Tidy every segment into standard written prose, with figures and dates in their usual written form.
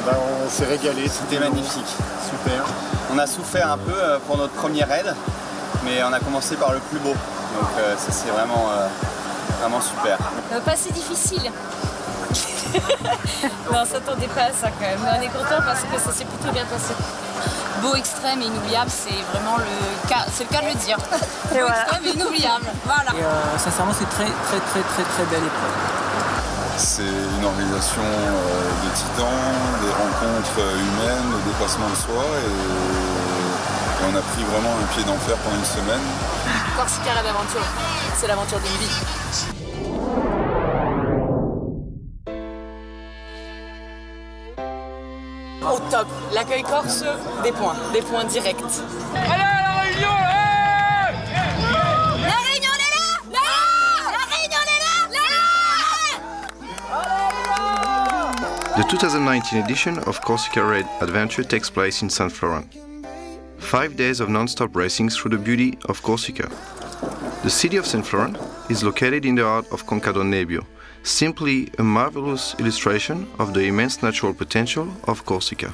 On s'est régalé, c'était magnifique. Super. On a souffert un peu pour notre premier raid, mais on a commencé par le plus beau. Donc ça c'est vraiment super. Pas si difficile. Non, on s'attendait pas à ça quand même. Mais on est content parce que ça s'est plutôt bien passé. Beau, extrême et inoubliable, c'est vraiment le cas de le dire. Beau, extrême et inoubliable. Voilà. Et sincèrement, c'est très belle épreuve. C'est une organisation de titans, des rencontres humaines, le dépassement de soi et on a pris vraiment un pied d'enfer pendant une semaine. Corsica Raid Aventure, c'est l'aventure d'une vie. Au top, l'accueil corse, des points directs. Allez, la Réunion, La Réunion, elle est là! Là! La Réunion, elle est là! Là! The 2019 edition of Corsica Raid Adventure takes place in St. Florent. 5 days of non-stop racing through the beauty of Corsica. The city of St. Florent is located in the heart of Conca do Nebbio, simply a marvelous illustration of the immense natural potential of Corsica.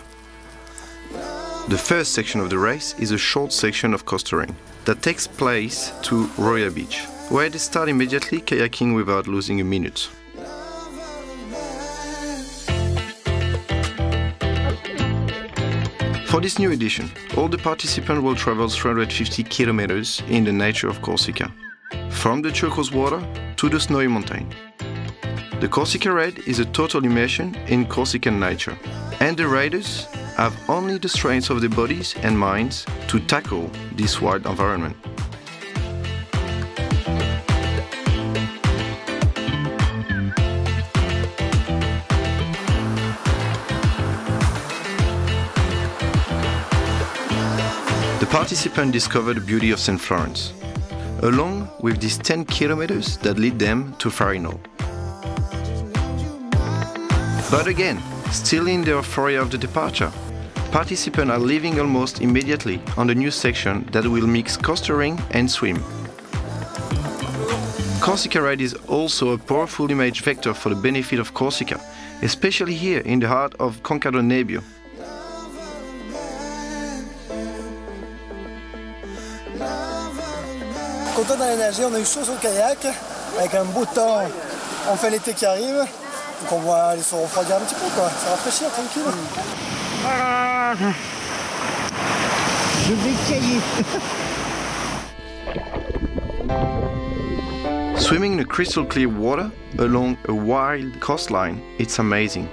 The first section of the race is a short section of coastering that takes place to Roya Beach, where they start immediately kayaking without losing a minute. For this new edition, all the participants will travel 350 kilometers in the nature of Corsica, from the turquoise water to the snowy mountain. The Corsica Raid is a total immersion in Corsican nature, and the riders have only the strength of their bodies and minds to tackle this wild environment. The participants discover the beauty of St. Florent, along with these 10 kilometers that lead them to Farinal. But again, still in the euphoria of the departure, participants are leaving almost immediately on the new section that will mix coastering and swim. Corsica Raid is also a powerful image vector for the benefit of Corsica, especially here in the heart of Conca do Nebbio. Content d'aller nager, on a eu chaud sur le kayak, avec un beau temps, on fait l'été qui arrive. Donc on va aller se refroidir un petit peu, quoi. Ça rafraîchir, tranquille. Je vais cailler. Swimming in a crystal clear water along a wild coastline, it's amazing.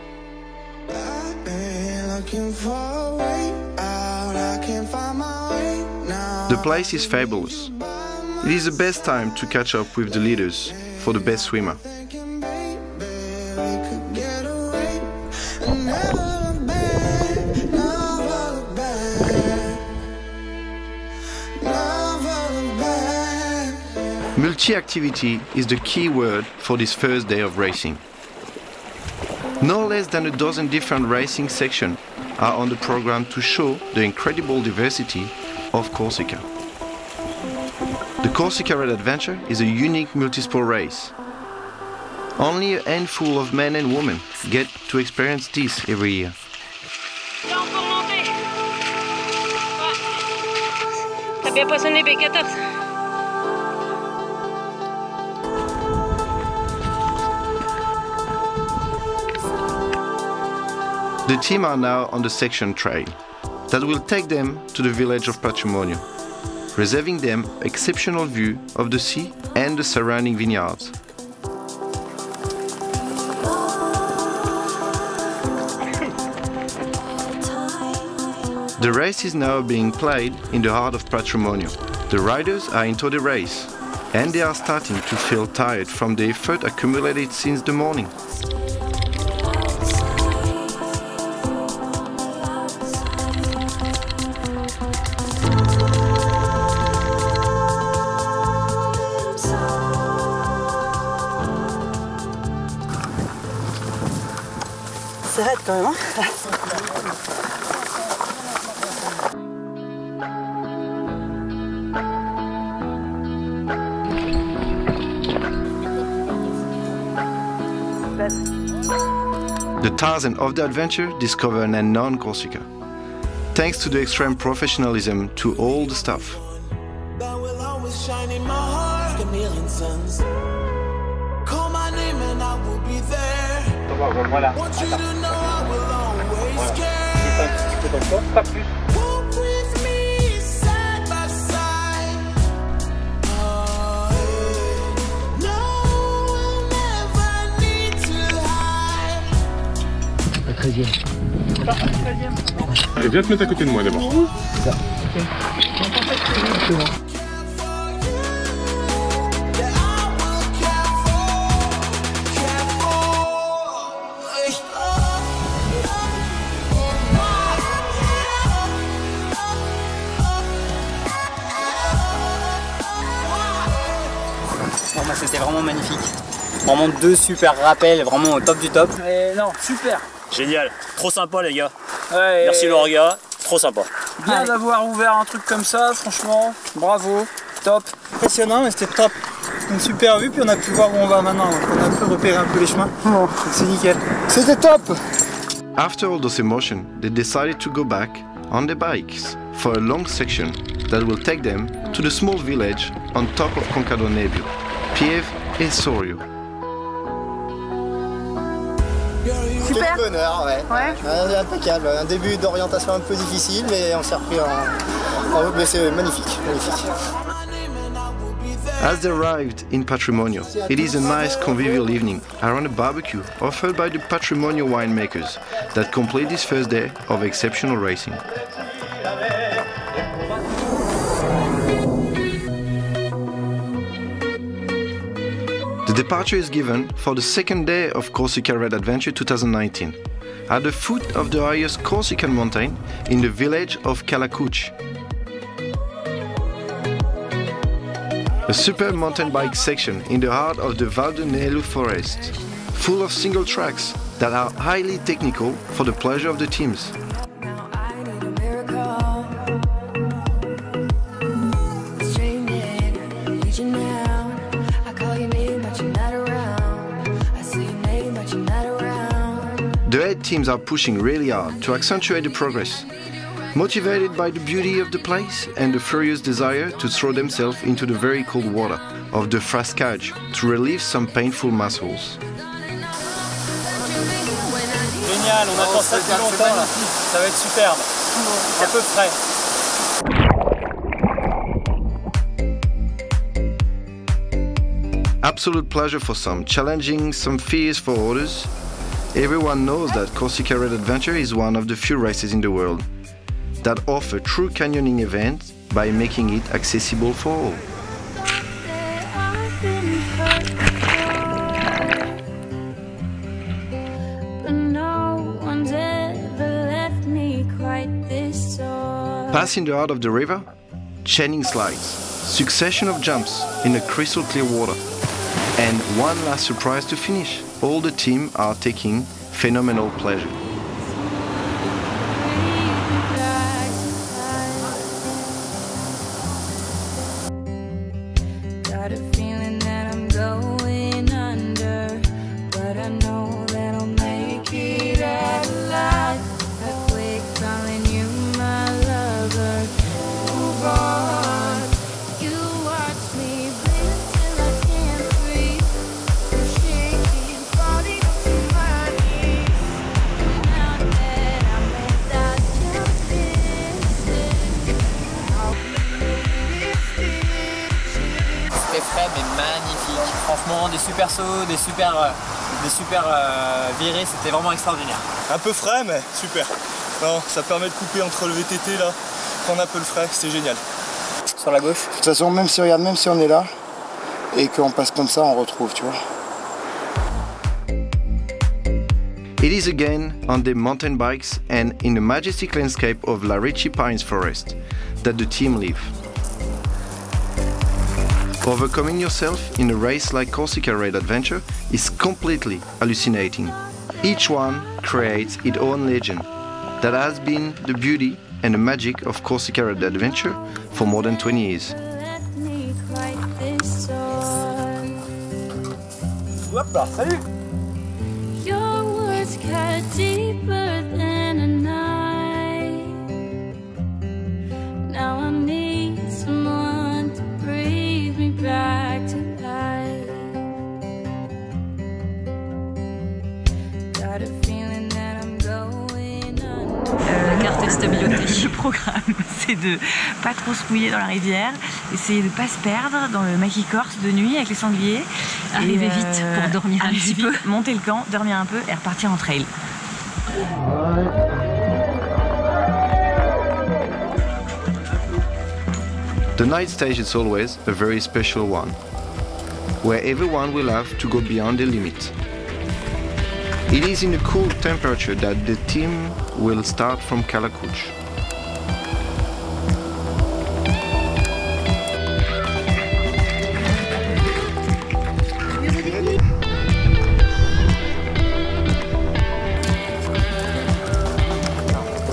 The place is fabulous. It is the best time to catch up with the leaders for the best swimmer. Multi-activity is the key word for this first day of racing. No less than a dozen different racing sections are on the program to show the incredible diversity of Corsica. The Corsica Raid Adventure is a unique multisport race. Only a handful of men and women get to experience this every year. T'as bien poissonné B14. The team are now on the section trail that will take them to the village of Patrimonio, reserving them exceptional view of the sea and the surrounding vineyards. The race is now being played in the heart of Patrimonio. The riders are into the race and they are starting to feel tired from the effort accumulated since the morning. C'est raide quand même, hein. The Tarzan of the adventure discover an unknown Corsica, thanks to the extreme professionalism to all the staff. Voilà. Pas plus. Et viens te mettre à côté de moi d'abord. Ça. Ok. C'est bon. Bon, bah, c'était vraiment magnifique. Vraiment 2 super rappels, vraiment au top du top. Et non, super. Génial, trop sympa les gars. Ouais, merci Lauriga, trop sympa. Bien d'avoir ouvert un truc comme ça, franchement, bravo, top. Impressionnant, mais c'était top. Une super vue, puis on a pu voir où on va maintenant. On a pu repérer un peu les chemins. Donc c'est nickel. C'était top. After all those emotions, they decided to go back on their bikes for a long section that will take them to the small village on top of Concado Nebbio, Pieve et Sorio. Super. Quel bonheur, ouais. Impeccable. Un début d'orientation un peu difficile, mais on s'est repris en route. Mais c'est magnifique, magnifique. As they arrived in Patrimonio, it is a nice convivial evening around a barbecue offered by the Patrimonio winemakers that complete this first day of exceptional racing. The departure is given for the second day of Corsica Red Adventure 2019, at the foot of the highest Corsican mountain in the village of Calacucci. A superb mountain bike section in the heart of the Val de Nelu forest, full of single tracks that are highly technical for the pleasure of the teams. The 8 teams are pushing really hard to accentuate the progress, motivated by the beauty of the place and the furious desire to throw themselves into the very cold water of the Frascage to relieve some painful muscles. Génial, on attend ça depuis longtemps là. Ça va être superbe. Un peu frais. Absolute pleasure for some, challenging some fears for others. Everyone knows that Corsica Red Adventure is one of the few races in the world that offer true canyoning events by making it accessible for all. Passing the heart of the river, chaining slides, succession of jumps in a crystal clear water, and one last surprise to finish. All the team are taking phenomenal pleasure. Got a feeling that I'm going under, but I know that I'll make it at last. I quit calling you my lover. Move on. You watch me breathe till I can't breathe. I'm shaking, falling to my knees. Now that I'm without your C'était frais mais magnifique. Franchement, des super sauts, des super virées, c'était vraiment extraordinaire. Un peu frais, mais super. Non, ça permet de couper entre le VTT là, prendre un peu le frais, c'est génial. Sur la gauche. De toute façon, même si on est là et qu'on passe comme ça, on retrouve, tu vois. It is again on the mountain bikes and in the majestic landscape of La Ricci Pines Forest that the team live. Overcoming yourself in a race like Corsica Red Adventure is completely hallucinating. Each one creates its own legend that has been the beauty and the magic of Corsica Red Adventure for more than 20 years. Hop là, salut! Your words it's cut deeper than a knife. Now I need someone to breathe me back to life. Got a feeling that I'm going under. Carte stabilité. Le programme, c'est de pas trop se mouiller dans la rivière, essayer de pas se perdre dans le maquis corse de nuit avec les sangliers. Arriver vite pour dormir un petit peu. Monter le camp, dormir un peu et repartir en trail. The night stage is always a very special one, where everyone will have to go beyond the limit. It is in a cool temperature that the team will start from Kalakuch.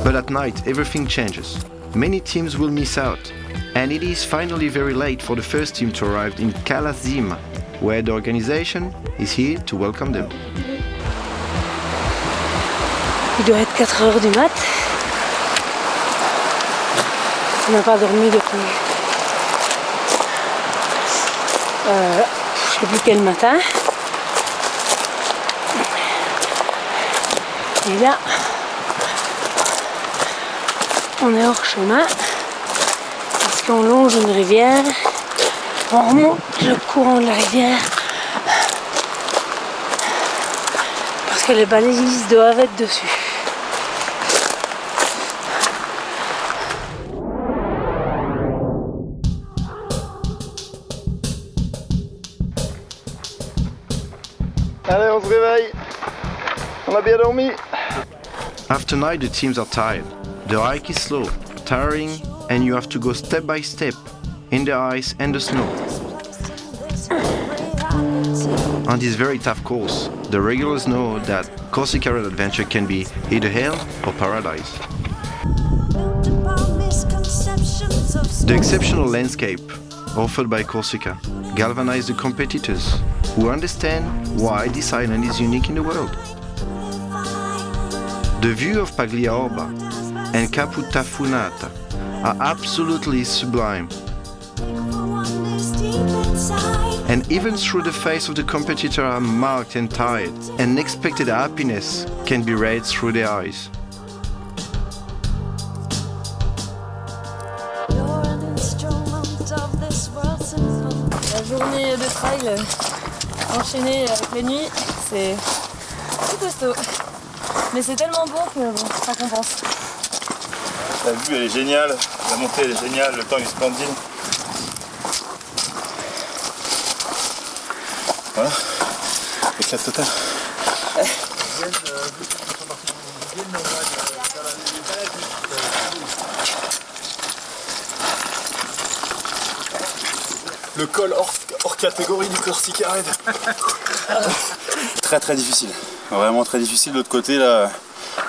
But at night everything changes. Many teams will miss out, and it is finally very late for the first team to arrive in Kalazima, where the organization is here to welcome them. Il doit être 4 heures du mat. On n'a pas dormi depuis je sais plus quel matin. Et là, on est hors chemin parce qu'on longe une rivière. On remonte le courant de la rivière parce que les balises doivent être dessus. Allez, on se réveille. On a bien dormi. After night the teams are tired. The hike is slow, tiring, and you have to go step by step in the ice and the snow. On this very tough course, the regulars know that Corsica Red Adventure can be either hell or paradise. The exceptional landscape offered by Corsica galvanize the competitors who understand why this island is unique in the world. The view of Pagliaorba and Caputafunata are absolutely sublime. And even through the face of the competitor are marked and tired, unexpected happiness can be read through their eyes. La journée de trail enchaînée avec la nuit, c'est costaud. Mais c'est tellement beau que bon, ça compense. La vue elle est géniale, la montée elle est géniale, le temps est splendide. Voilà, éclat total. Le col hors catégorie du Corsica Red. Très difficile, vraiment très difficile. De l'autre côté là,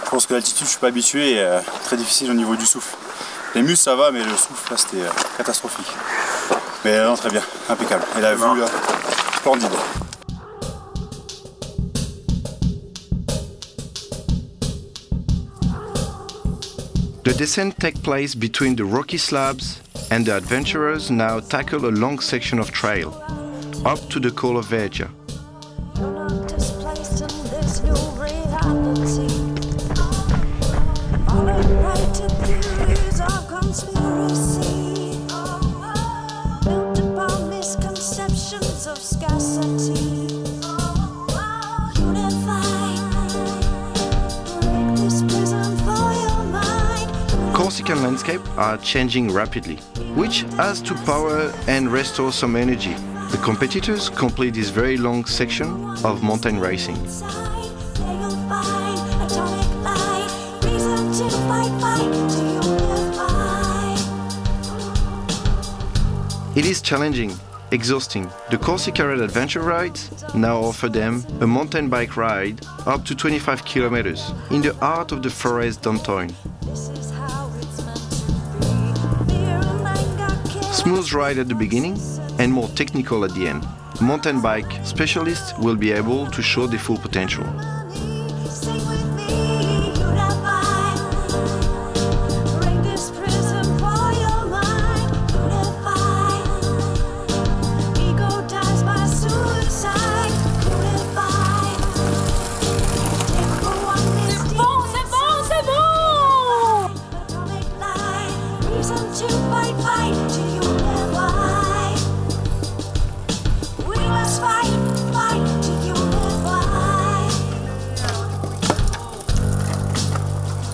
je pense que l'altitude je suis pas habitué et très difficile au niveau du souffle. Les muscles ça va mais le souffle là c'était catastrophique. Mais non, très bien, impeccable. Et la vue là, splendide. The descent takes place between the rocky slabs, and the adventurers now tackle a long section of trail, up to the Col of Vergia. Corsican landscape are changing rapidly, which has to power and restore some energy. The competitors complete this very long section of mountain racing. It is challenging, exhausting. The Corsica Red Adventure rides now offer them a mountain bike ride up to 25 kilometers in the heart of the forest downtown. Smooth ride at the beginning and more technical at the end. Mountain bike specialists will be able to show their full potential.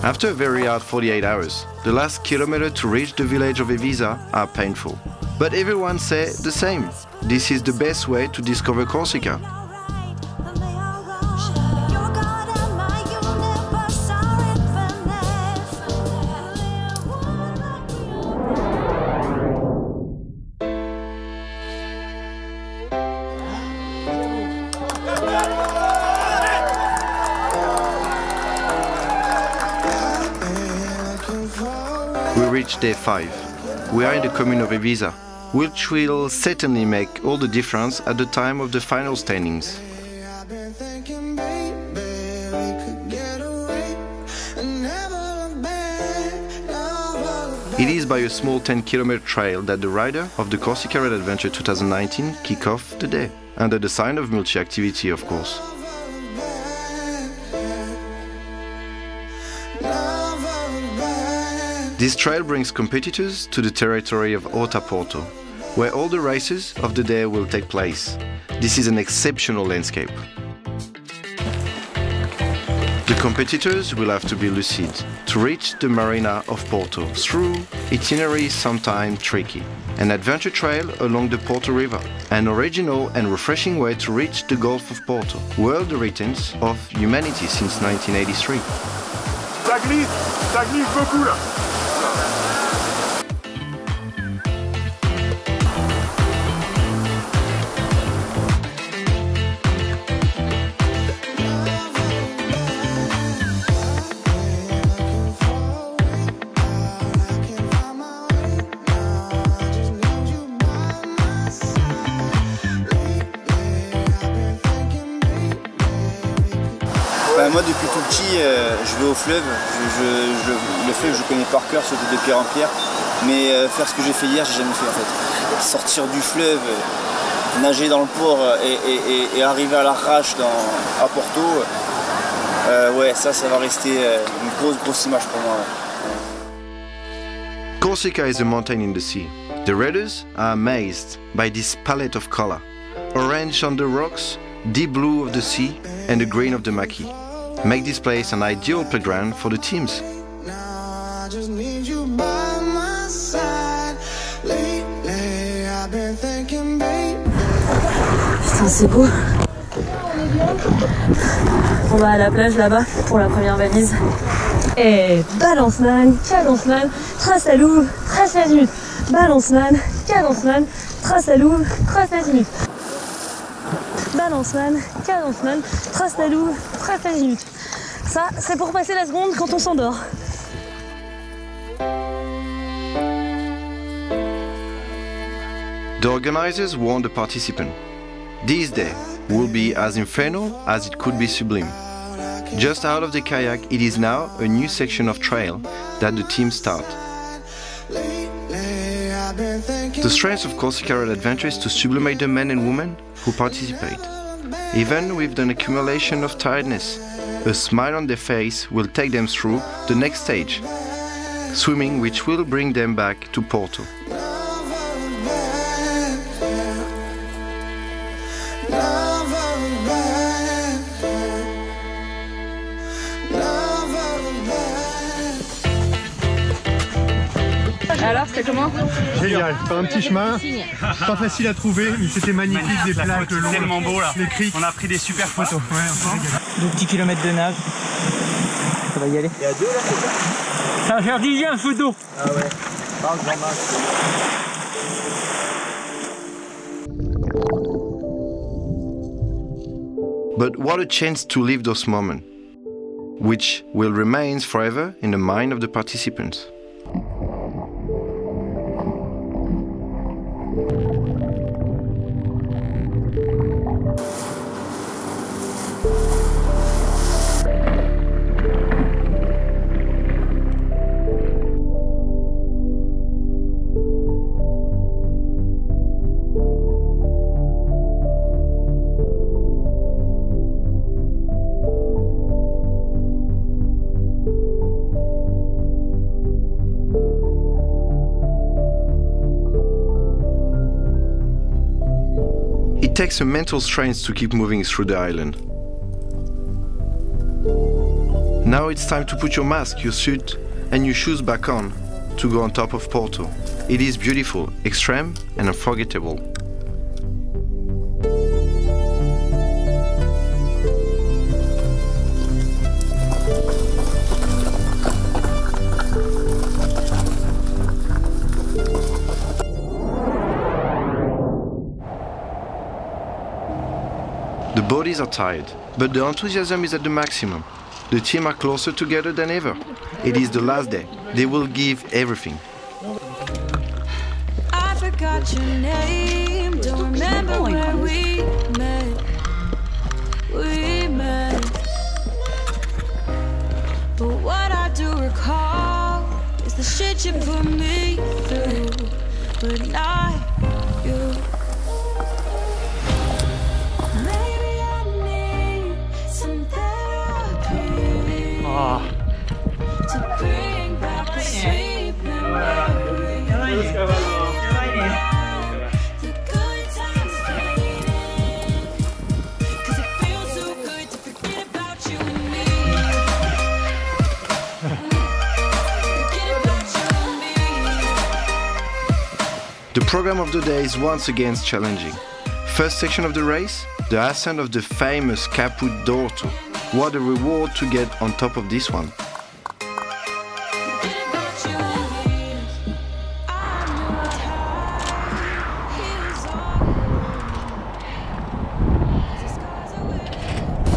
After a very hard 48 hours, the last kilometer to reach the village of Evisa are painful. But everyone says the same. This is the best way to discover Corsica. We reached day 5. We are in the commune of Evisa, which will certainly make all the difference at the time of the final standings. It is by a small 10-kilometer trail that the rider of the Corsica Red Adventure 2019 kick off the day, under the sign of multi-activity, of course. This trail brings competitors to the territory of Horta Porto, where all the races of the day will take place. This is an exceptional landscape. The competitors will have to be lucid to reach the marina of Porto through itineraries sometimes tricky. An adventure trail along the Porto River, an original and refreshing way to reach the Gulf of Porto, world heritage of humanity since 1983. Ça glisse beaucoup là. Moi depuis tout petit, je vais au fleuve, le fleuve je connais par cœur, surtout de pierre en pierre, mais faire ce que j'ai fait hier, j'ai jamais fait en fait. Sortir du fleuve, nager dans le port et arriver à l'arrache à Porto, ouais ça va rester une grosse image pour moi. Corsica is a mountain in the sea. The riders are amazed by this palette of color. Orange on the rocks, deep blue of the sea and the green of the maquis make this place an ideal playground for the teams. Putain, c'est beau. On va à la plage là-bas pour la première valise. Et balance man, cadence man, trace à Louvre, trace à minutes. Balance man, cadence man, trace à Louvre, trace à minutes. Balance man, cadence man, trace à Louvre, trace à minutes. Ça, c'est pour passer la seconde quand on s'endort. The organizers warned the participants. This day will be as infernal as it could be sublime. Just out of the kayak, it is now a new section of trail that the team start. The strength of Corsica Red Adventure is to sublimate the men and women who participate. Even with an accumulation of tiredness, a smile on their face will take them through the next stage, swimming, which will bring them back to Porto. Alors, c'était comment? Génial, par un petit chemin, pas facile à trouver, mais c'était magnifique, des plages de long, tellement beau là. les criques. On a pris des super photos. Ouais, 2 petits kilomètres de nage. Ça va y aller. Il y a 2 là, c'est ça? Ça va faire 10 en photo. Ah ouais, pas un grand match. But what a chance to live those moments, which will remain forever in the mind of the participants. It takes a mental strength to keep moving through the island. Now it's time to put your mask, your suit and your shoes back on to go on top of Porto. It is beautiful, extreme and unforgettable. The bodies are tired, but the enthusiasm is at the maximum. The team are closer together than ever. It is the last day. They will give everything. I forgot your name, don't remember where we met. But what I do recall is the shit you put me through, but not you. Maybe I need some therapy to bring back the sweet memories. The good times fading, 'cause it feels so good to forget about you and me. Forget about you and me. The program of the day is once again challenging. First section of the race, the ascent of the famous Caput d'Orto. What a reward to get on top of this one.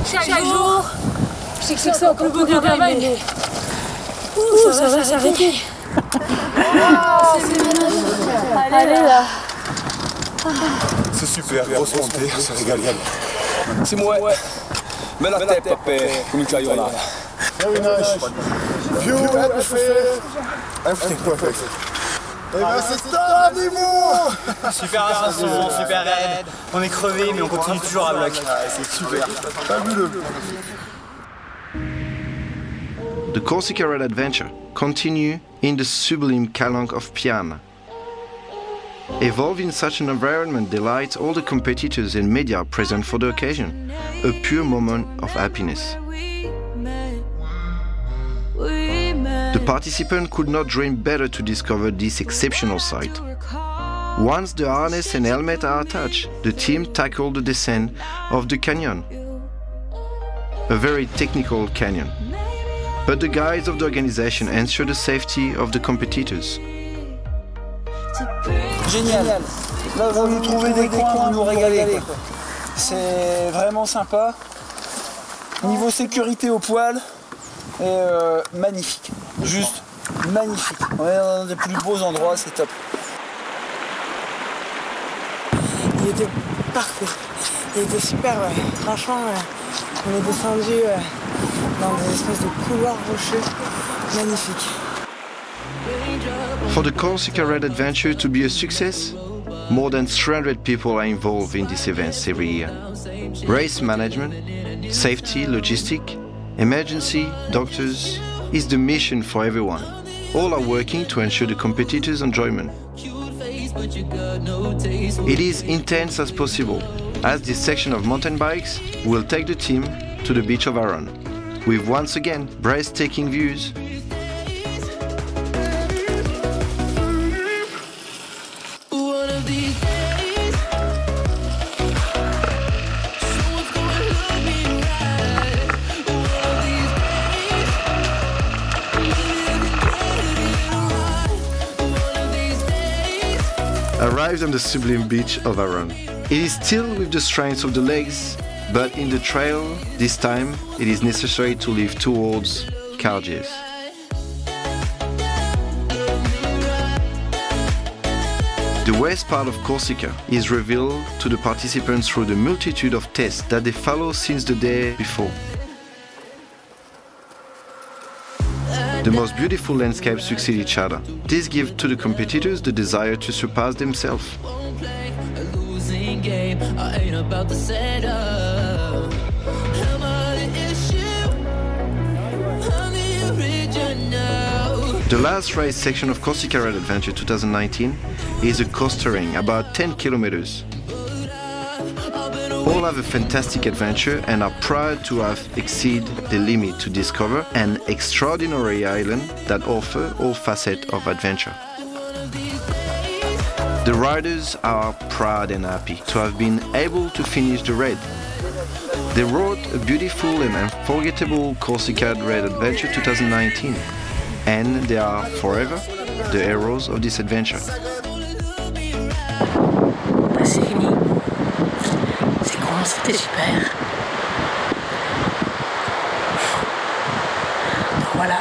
Chaque jour, je sais que c'est encore plus beau que le travail, mais ça va s'arrêter. Allez là. C'est super, grosse montée, ça régale. C'est moi, mets la tête, papé, comme une caillonnade. Very nice. View, atmosphere. Everything perfect. Et ben c'est ça, dis-moi. Super ascension, super raid. On est crevé mais on continue toujours à bloc. C'est super. Fabuleux. The Corsica Raid Adventure continue in the sublime Calanque of Piana. Evolve in such an environment delights all the competitors and media present for the occasion. A pure moment of happiness. The participant could not dream better to discover this exceptional sight. Once the harness and helmet are attached, the team tackled the descent of the canyon. A very technical canyon. But the guides of the organization ensure the safety of the competitors. Génial. Là, vous nous trouvez des coins, vous nous régalez. C'est vraiment sympa. Niveau sécurité au poil, et magnifique. Juste magnifique. On est dans un des plus beaux endroits, c'est top. Il était parfait. Il était super, ouais. Franchement, on est descendu dans des espèces de couloirs rocheux. Magnifique. For the Corsica Raid Adventure to be a success, more than 300 people are involved in these events every year. Race management, safety, logistics, emergency, doctors is the mission for everyone. All are working to ensure the competitors' enjoyment. It is intense as possible, as this section of mountain bikes will take the team to the beach of Arran, with once again breathtaking views. Arrived on the sublime beach of Arran. It is still with the strength of the legs, but in the trail, this time, it is necessary to leave towards Cargés. The west part of Corsica is revealed to the participants through the multitude of tests that they follow since the day before. The most beautiful landscapes succeed each other. This gives to the competitors the desire to surpass themselves. The last race section of Corsica Raid Adventure 2019 is a coaster ring, about 10 kilometers. all have a fantastic adventure and are proud to have exceeded the limit to discover an extraordinary island that offers all facets of adventure. The riders are proud and happy to have been able to finish the raid. They wrote a beautiful and unforgettable Corsica Raid Adventure 2019, and they are forever the heroes of this adventure. Bah, c'est fini. C'est cool, c'était super. Donc voilà.